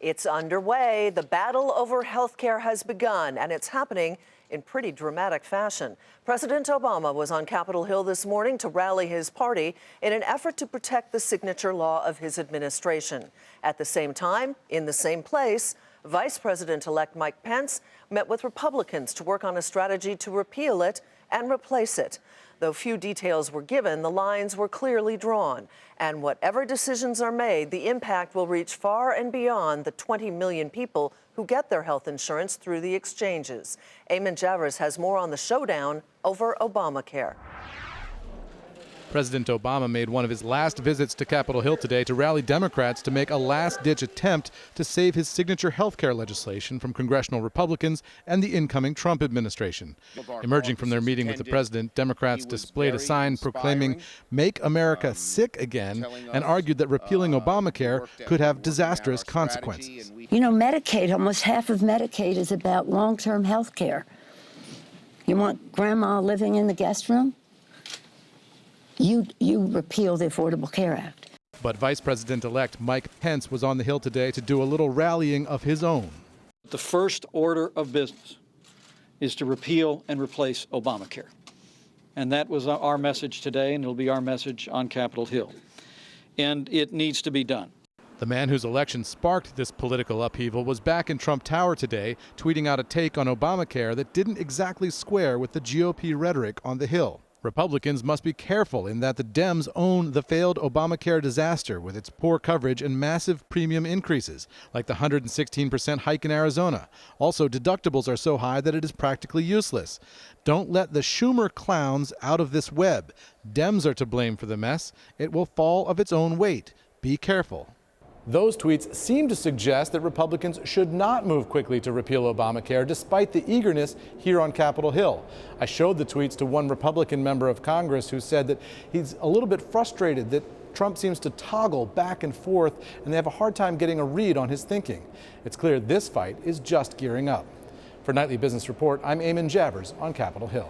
It's underway. The battle over health care has begun, and it's happening in pretty dramatic fashion. President Obama was on Capitol Hill this morning to rally his party in an effort to protect the signature law of his administration. At the same time, in the same place, Vice President-elect Mike Pence met with Republicans to work on a strategy to repeal it and replace it. Though few details were given, the lines were clearly drawn. And whatever decisions are made, the impact will reach far and beyond the 20 million people who get their health insurance through the exchanges. Eamon Javers has more on the showdown over Obamacare. President Obama made one of his last visits to Capitol Hill today to rally Democrats to make a last-ditch attempt to save his signature health care legislation from congressional Republicans and the incoming Trump administration. Emerging from their meeting with the president, Democrats displayed a sign proclaiming "Make America Sick Again" and argued that repealing Obamacare could have disastrous consequences. You know, Medicaid, almost half of Medicaid is about long-term health care. You want grandma living in the guest room? You repeal the Affordable Care Act. But Vice President-elect Mike Pence was on the Hill today to do a little rallying of his own. The first order of business is to repeal and replace Obamacare. And that was our message today, and it'll be our message on Capitol Hill. And it needs to be done. The man whose election sparked this political upheaval was back in Trump Tower today, tweeting out a take on Obamacare that didn't exactly square with the GOP rhetoric on the Hill. Republicans must be careful in that the Dems own the failed Obamacare disaster with its poor coverage and massive premium increases, like the 116% hike in Arizona. Also, deductibles are so high that it is practically useless. Don't let the Schumer clowns out of this web. Dems are to blame for the mess. It will fall of its own weight. Be careful. Those tweets seem to suggest that Republicans should not move quickly to repeal Obamacare, despite the eagerness here on Capitol Hill. I showed the tweets to one Republican member of Congress who said that he's a little bit frustrated that Trump seems to toggle back and forth, and they have a hard time getting a read on his thinking. It's clear this fight is just gearing up. For Nightly Business Report, I'm Eamon Javers on Capitol Hill.